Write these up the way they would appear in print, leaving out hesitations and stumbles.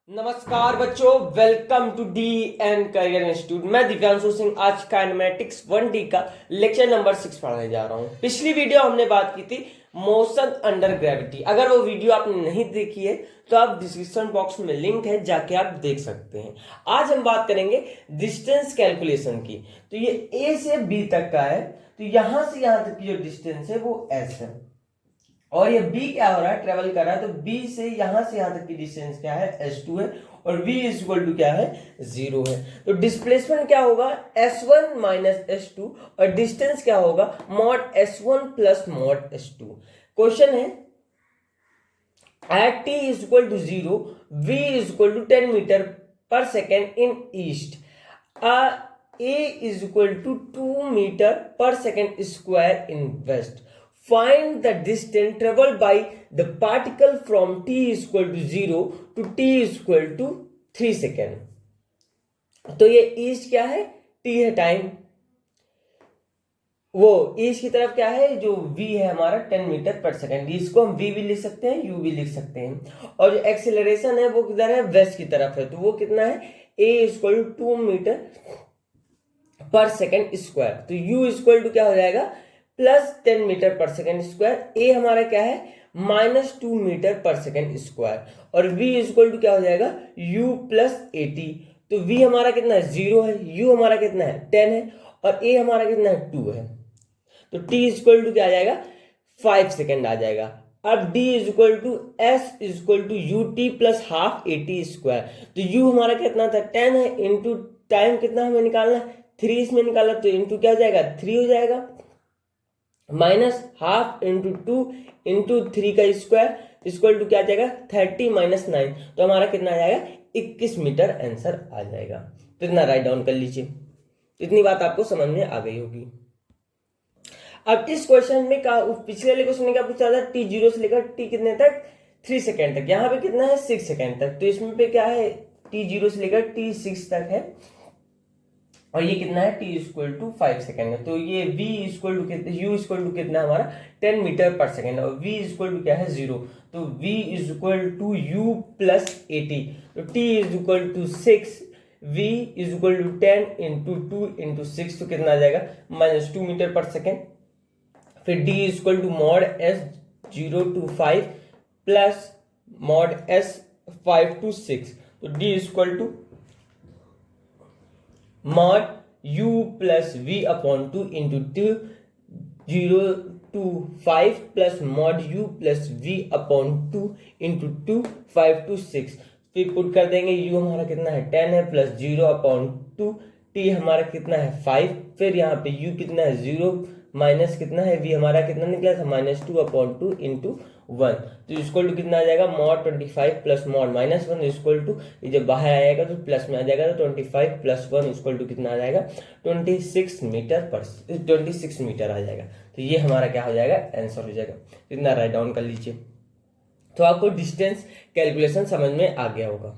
नमस्कार बच्चों, welcome to D and career institute. मैं दिव्यांशु सिंह आज काइनेमेटिक्स 1D का लेक्चर नंबर 6 पढ़ाने जा रहा हूं। पिछली वीडियो हमने बात की थी मोशन अंडर ग्रेविटी। अगर वो वीडियो आपने नहीं देखी है तो आप डिस्क्रिप्शन बॉक्स में लिंक है, जाके आप देख सकते हैं। आज हम बात करेंगे डिस्टेंस कैलकुलेशन की। तो ये ए से बी तक का है, तो यहां से यहां तक की जो डिस्टेंस है वो एस है, और ये b क्या हो रहा है, ट्रेवल कर रहा है। तो b से यहां तक की डिस्टेंस क्या है, s2 है, और v इज इक्वल टू क्या है, 0 है। तो डिस्प्लेसमेंट क्या होगा, s1 माइनस s2, और डिस्टेंस क्या होगा, mod s1 plus mod s2। Question है at t is equal to 0, v is equal to 10 metre per second in east, a is equal to 2 metre per second square in west. Find the distance traveled by the particle from t is equal to 0 to t is equal to 3 second. तो ये east क्या है, t है time, वो east की तरफ क्या है, जो v है हमारा 10 मीटर पर सेकेंड। इसको हम v भी लिख सकते हैं, u भी लिख सकते हैं। और जो एक्सेलरेशन है वो किधर है, वेस्ट की तरफ है, तो वो कितना है, a is equal to 2 metre per second square. तो u इज इक्वल टू क्या हो जाएगा, plus 10 metre per second square. A हमारा क्या है, -2 मीटर पर सेकेंड स्क्वायर, और v इज इक्वल टू क्या हो जाएगा, u प्लस 80। तो v हमारा कितना है, 0 है, u हमारा कितना है, 10 है, और a हमारा कितना है, 2 है। तो t इज इक्वल टू क्या आ जाएगा, 5 सेकेंड आ जाएगा। अब d is equal to s is equal to u t plus half 80 square. तो u हमारा कितना था, 10 है, इंटू टाइम कितना हमें निकालना है, 3 इसमें निकाला, तो इंटू क्या हो जाएगा, 3 हो जाएगा, माइनस हाफ इंटू 2 इंटू 3 का स्क्वायर इक्वल टू क्या आ जाएगा, 30 माइनस 9। तो हमारा कितना आ जाएगा, 21 मीटर आंसर आ जाएगा। तो इतना राइट डाउन कर लीजिए। इतनी बात आपको समझ में आ गई होगी। अब इस क्वेश्चन में का पिछले वाले क्वेश्चन में क्या पूछा था, t0 से लेकर t कितने तक, 3 सेकेंड तक। यहाँ पे कितना है, 6 सेकेंड तक। तो इसमें पे क्या है, t0 से लेकर t6 तक है, और ये कितना है, t इक्वल टू 5 सेकेंड है। तो ये v इक्वल टू कितना, u इक्वल टू कितना हमारा 10 मीटर पर सेकेंड, और v इक्वल टू क्या है, 0। तो v is equal to u plus 80। तो t is equal to 6, v is equal to 10 into 2 into 6, तो कितना आ जाएगा, -2 मीटर पर सेकेंड। फिर d equal to mod s 0 to 5 plus mod s 5 to 6। तो d equal to mod u plus v upon 2 into 2 0 to 5 plus mod u plus v upon 2 into 2 5 to 6। फिर put कर देंगे, u हमारा कितना है, 10 है, plus 0 upon 2, t हमारा कितना है, 5। फिर यहाँ पे u कितना है, 0 माइनस कितना है, v हमारा कितना निकला था, -2 अपॉन 2 इंटू 1। तो इक्वल टू कितना आ जाएगा, mod 25 plus mod -1 equal to, ये जब बाहर आएगा तो प्लस में आ जाएगा, तो 25 प्लस 1 इक्वल टू कितना आ जाएगा, 26 मीटर आ जाएगा। तो ये हमारा क्या हो जाएगा, आंसर हो जाएगा। इतना राइट डाउन कर लीजिए। तो आपको डिस्टेंस कैलकुलेशन समझ में आ गया होगा।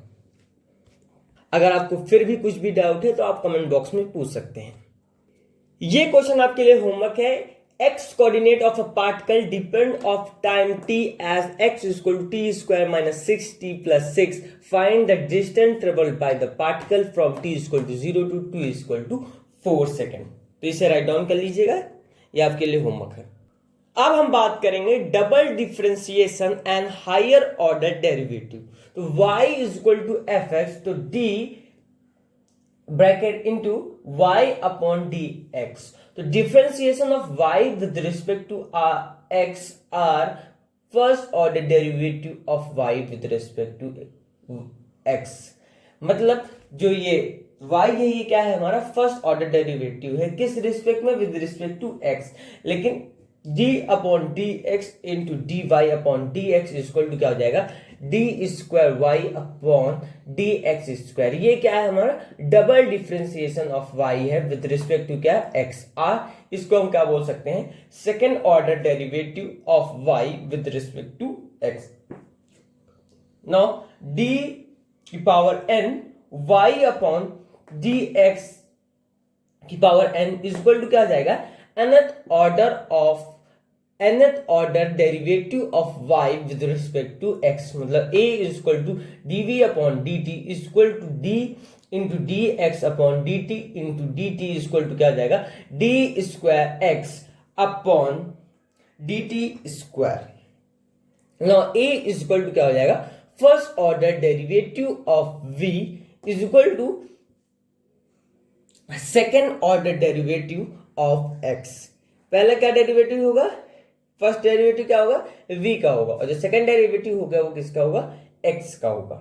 अगर आपको फिर भी कुछ भी डाउट है तो आप कमेंट बॉक्स में पूछ सकते हैं। ये क्वेश्चन आपके लिए होमवर्क है। x coordinate of a particle depend of time t as x is equal to t square minus 6t plus 6. Find the distance traveled by the particle from t is equal to 0 to 2 is equal to 4 second. तो इसे write down कर लीजिएगा, ये आपके लिए homework है। अब हम बात करेंगे double differentiation and higher order derivative. तो y is equal to fx, तो d bracket into y upon dx। तो differentiation of y with respect to x or first order derivative of y with respect to x। मतलब जो ये y है, ये क्या है, हमारा फर्स्ट ऑर्डर डेरिवेटिव है, किस रिस्पेक्ट में, विद रिस्पेक्ट टू x। लेकिन d upon dx into dy upon dx equal to क्या हो जाएगा, d square y upon dx square. ये क्या है, हमारा डबल डिफरेंशिएशन ऑफ y है विद रिस्पेक्ट टू क्या, x r। इसको हम क्या बोल सकते हैं, second order derivative of y with respect to x। Now d की power n y upon dx की पावर n इक्वल टू क्या आ जाएगा, nth order of nth order derivative of y with respect to x, मतलब a is equal to dv upon dt is equal to d into d x upon d t into d t is equal to क्या हो जाएगा, d square x upon d t square. Now a is equal to क्या हो जाएगा, first order derivative of v is equal to second order derivative of x। पहला क्या derivative होगा, first derivative क्या होगा, v का होगा, और जो सेकेंड डेरिवेटिव होगा वो किसका होगा, x का होगा।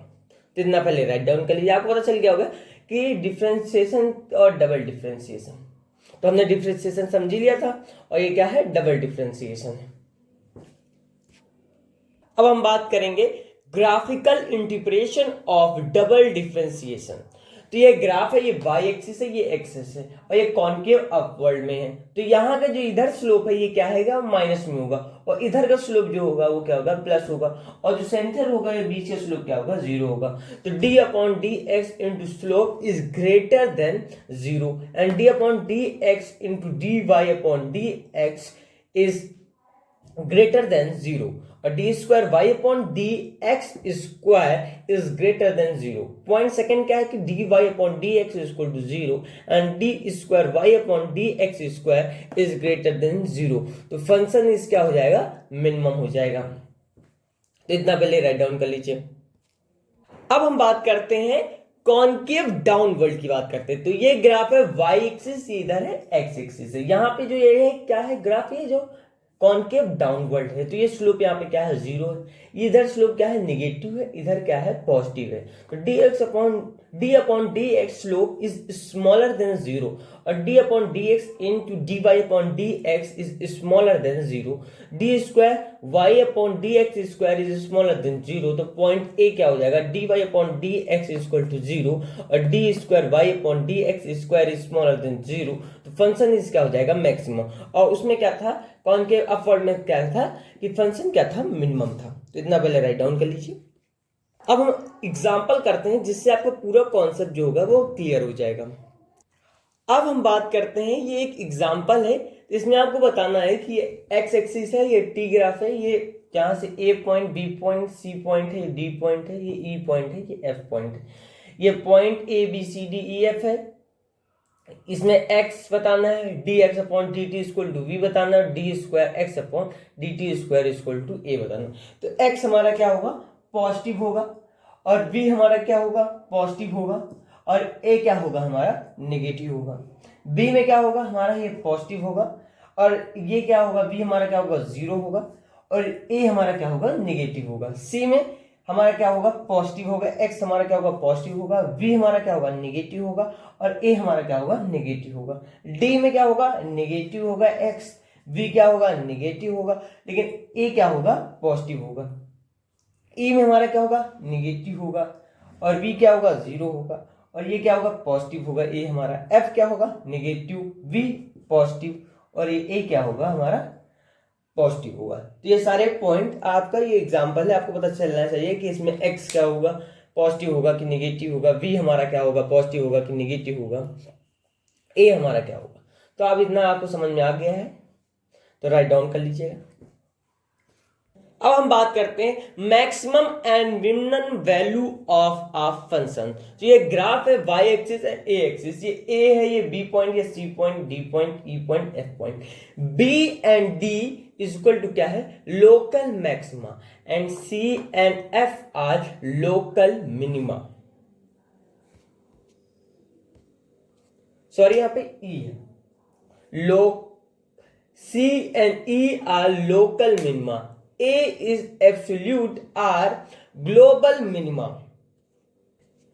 तो इतना पहले राइट डाउन कर लीजिए, आपको पता चल गया होगा कि डिफरेंशिएशन और डबल डिफरेंशिएशन। तो हमने डिफरेंशिएशन समझ लिया था, और ये क्या है, डबल डिफरेंशिएशन है। अब हम बात करेंगे graphical integration of double differentiation. तो ये ग्राफ है, ये y एक्सिस है, ये एक्सिस है, और ये कॉन्केव अपवर्ड में है। तो यहाँ का जो इधर स्लोप है ये क्या है, माइनस में होगा, और इधर का स्लोप जो होगा वो क्या होगा, प्लस होगा, और जो सेंटर होगा ये बीच का स्लोप क्या होगा, जीरो होगा। तो d upon D x into slope is greater than zero, and d upon D x into D Y upon D x is greater than zero, और D square Y upon D x square is greater than zero. Point second क्या है कि D Y upon D x is equal to zero and D square Y upon D x square is greater than zero. तो function इस क्या हो जाएगा, minimum हो जाएगा। तो इतना पहले राइट डाउन कर लीजिए। अब हम बात करते हैं कॉन्केव डाउनवर्ड की बात करते हैं। तो ये ग्राफ है y एक्सिस, ये इधर है x एक्सिस है। यहाँ पे जो ये है क्या है ग्राफ, ये जो कॉन्केव डाउनवर्ड है, तो ये स्लोप यहाँ पे क्या है, जीरो है। इधर स्लोप क्या है, निगेटिव है, इधर क्या है, पॉजिटिव है। तो d upon D x slope is smaller than zero, और d upon D x into D Y upon D x is smaller than zero. D square Y upon D x square is smaller than zero. तो point A क्या हो जाएगा, d Y upon D x is equal to zero, और D square Y upon D x square is smaller than zero. तो function is क्या हो जाएगा, maximum. और उसमें क्या था, कॉन्केव अपवर्ड में क्या था कि फंक्शन क्या था, मिनिमम था। तो इतना पहले राइट डाउन कर लीजिए। अब हम एग्जांपल करते हैं जिससे आपको पूरा कॉन्सेप्ट जो होगा वो क्लियर हो जाएगा। अब हम बात करते हैं, ये एक एग्जांपल है, इसमें आपको बताना है कि ये एक्स एक्सिस है, ये टी ग्राफ है, ये जहां से A point, B point, C point है, डी पॉइंट है, ये ई पॉइंट है, ये एफ पॉइंट है। ये point A B C D E F है। इसमें x बताना है, d x upon d t equal to v बताना है, d square x upon d t square equal to a बताना। तो x हमारा क्या होगा, पॉजिटिव होगा, और b हमारा क्या होगा, पॉजिटिव होगा, और a क्या होगा हमारा, नेगेटिव होगा। b में क्या होगा हमारा, ये पॉजिटिव होगा, और ये क्या होगा, b हमारा क्या होगा, जीरो होगा, और a हमारा क्या होगा, नेगेटिव होगा। c में हमारा क्या होगा, पॉजिटिव होगा, x हमारा क्या होगा, पॉजिटिव होगा, v हमारा क्या होगा, नेगेटिव होगा, और a हमारा क्या होगा, नेगेटिव होगा। d में क्या होगा, नेगेटिव होगा x, v क्या होगा, नेगेटिव होगा, लेकिन a क्या होगा, पॉजिटिव होगा। e में हमारा क्या होगा, नेगेटिव होगा, और v क्या होगा, जीरो होगा, और ये क्या होगा, पॉजिटिव होगा a हमारा। f क्या होगा, नेगेटिव, v पॉजिटिव, और ये a क्या होगा हमारा, पॉजिटिव होगा। तो ये सारे पॉइंट आपका ये एग्जांपल है, आपको पता चलना चाहिए कि इसमें x क्या होगा, पॉजिटिव होगा कि नेगेटिव होगा, v हमारा क्या होगा, पॉजिटिव होगा कि नेगेटिव होगा, a हमारा क्या होगा। तो अब इतना आपको समझ में आ गया है, तो राइट डाउन कर लीजिएगा। अब हम बात करते हैं maximum and minimum value of a function. तो ये ग्राफ है, y एक्सिस है, a एक्सिस, ये a है, ये b पॉइंट, ये c point, d point, e point, f point. b and d is equal to क्या है, local maxima, and c and f are local minima. Sorry यहाँ पे e है, c and e are local minima, a is absolute r global minima,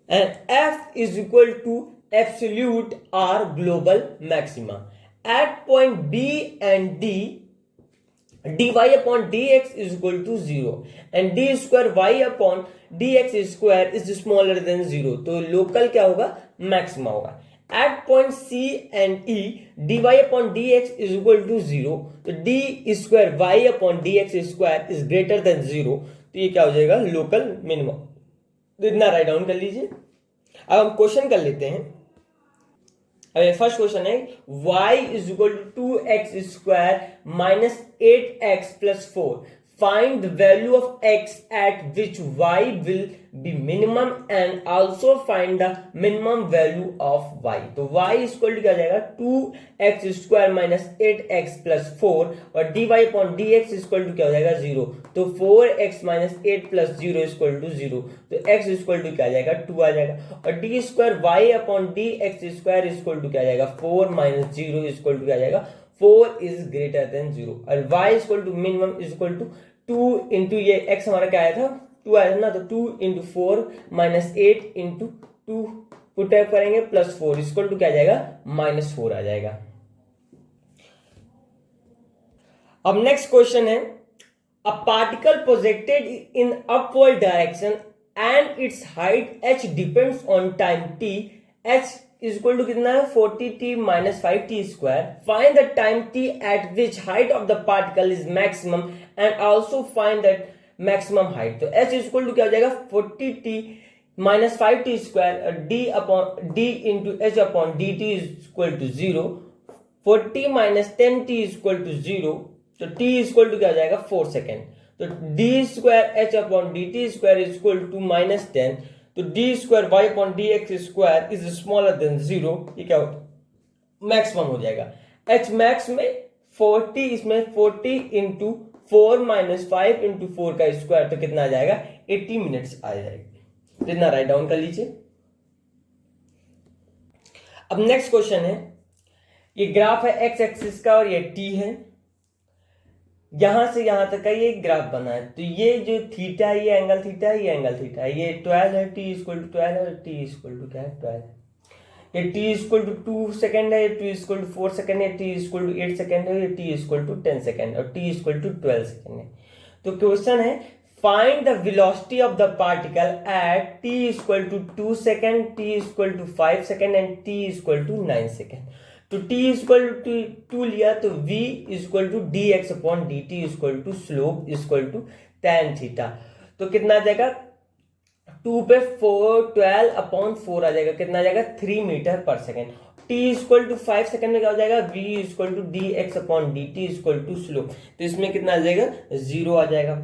and f is equal to absolute r global maxima. At point b and d, dy upon dx is equal to 0 and d square y upon dx square is smaller than 0. तो local क्या होगा, maxima होगा। At point C and E, dy upon dx is equal to 0. तो d square y upon dx square is greater than 0. तो ये क्या हो जाएगा, लोकल मिनिमम। तो इतना राइट डाउन कर लीजिए। अब हम क्वेश्चन कर लेते हैं। अब फर्स्ट क्वेश्चन है y is equal to 2x² minus 8x plus 4. Find the value of x at which y will be minimum and also find the minimum value of y. तो y इक्वल टू क्या हो जाएगा 2x² minus 8x plus 4 और dy upon dx equal to क्या हो जाएगा 0. तो 4x minus 8 plus 0 equal to 0. तो x इक्वल टू क्या आ जाएगा 2 आ जाएगा और D square y upon dx square equal to क्या आ जाएगा 4 माइनस 0 इक्वल टू क्या आ जाएगा 4 इज ग्रेटर देन 0 और y equal to minimum equal to 2 into ये x हमारा क्या आया था 2 आया था ना, तो 2 इंटू 4 माइनस 8 इंटू 2 पुटअप करेंगे प्लस 4 इक्वल टू क्या आ जाएगा -4 आ जाएगा. अब नेक्स्ट क्वेश्चन है a particle projected in upward direction and its height h depends on time t. h is equal to कितना है 40t minus 5t square. Find the time t at which height of the particle is maximum and also find that maximum height. तो h is equal to क्या हो जाएगा 40t minus 5t square d into h upon dt is equal to 0. 40 minus 10t is equal to 0. तो t is equal to क्या हो जाएगा 4 second. तो d square h upon dt square is equal to minus 10. तो d square Y upon D x square is smaller than 0. ये क्या होगा maximum हो जाएगा. एच मैक्स में 40 इसमें 40 इंटू 4 माइनस 5 इंटू 4 का स्क्वायर तो कितना आ जाएगा 80 मिनट्स आ जाएगा. इतना राइट डाउन कर लीजिए. अब नेक्स्ट क्वेश्चन है ये ग्राफ है एक्स एक्सिस का और ये टी है. यहां से यहां तक का ये ग्राफ बना है. तो ये जो थीटा है ये एंगल थीटा है, ये एंगल थीटा है. ये 12 है टी इक्वल टू 12 है और टी इक्वल टू क्या है 12 है. ये टी इक्वल टू 2 सेकेंड है, ये टी इक्वल टू 4 सेकेंड है, टी इक्वल टू 8 सेकेंड है, ये टी इक्वल टू 10 सेकेंड और टी इक्वल टू 12 सेकेंड है. तो क्वेश्चन है find the velocity of the particle at t equal to 2 second, t equal to 5 second and t equal to 9 second. तो t equal to 2 लिया तो v equal to d x upon d t equal to slope equal to tan theta. तो कितना आ जाएगा 2 पे 12 upon 4 आ जाएगा. कितना आ जाएगा 3 metre per second. t equal to 5 second में क्या हो जाएगा v equal to d x upon d t equal to slope. तो इसमें कितना आ जाएगा 0 आ जाएगा.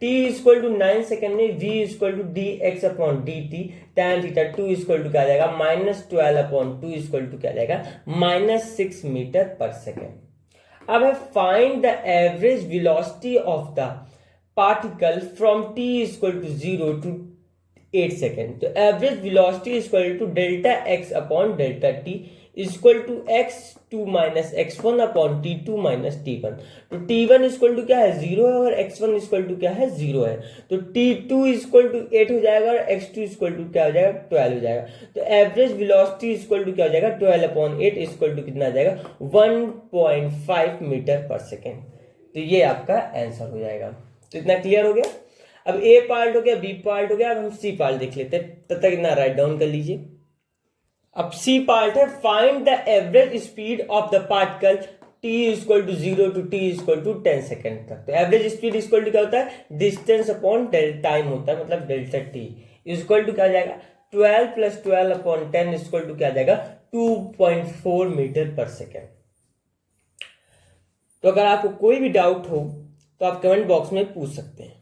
t इक्वल टू 9 सेकेंड में v equal to d x upon d t tan theta 2 equal to क्या आ जाएगा -12 अपॉन 2 इक्वल टू क्या आ जाएगा -6 मीटर पर सेकेंड. अब है find the average velocity of the particle from t equal to 0 to 8 second. तो average velocity equal to delta x upon delta t equal to x2 minus x1 upon t2 minus t1. तो t1 equal to क्या है 0 है और x1 equal to क्या है 0 है. तो t2 इक्वल टू 8 हो जाएगा और x2 इक्वल टू क्या हो जाएगा 12 हो जाएगा. तो एवरेज वेलोसिटी इक्वल टू क्या हो जाएगा 12 अपॉन 8 इक्वल टू कितना आ जाएगा 1.5 मीटर पर सेकेंड. तो ये आपका आंसर हो जाएगा. तो इतना क्लियर हो गया. अब ए पार्ट हो गया, बी पार्ट हो गया. अब हम सी पार्ट देख लेते हैं. तब तक इतना राइट डाउन कर लीजिए. अब सी पार्ट है find the average speed of the particle t equal to 0 to t equal to 10 second तक. तो एवरेज स्पीड इक्वल टू क्या होता है डिस्टेंस अपॉन टाइम होता है, मतलब डेल्टा t इक्वल टू क्या आ जाएगा 12 प्लस 12 अपॉन 10 इक्वल टू क्या आ जाएगा 2.4 मीटर पर सेकेंड. तो अगर आपको कोई भी डाउट हो तो आप कमेंट बॉक्स में पूछ सकते हैं.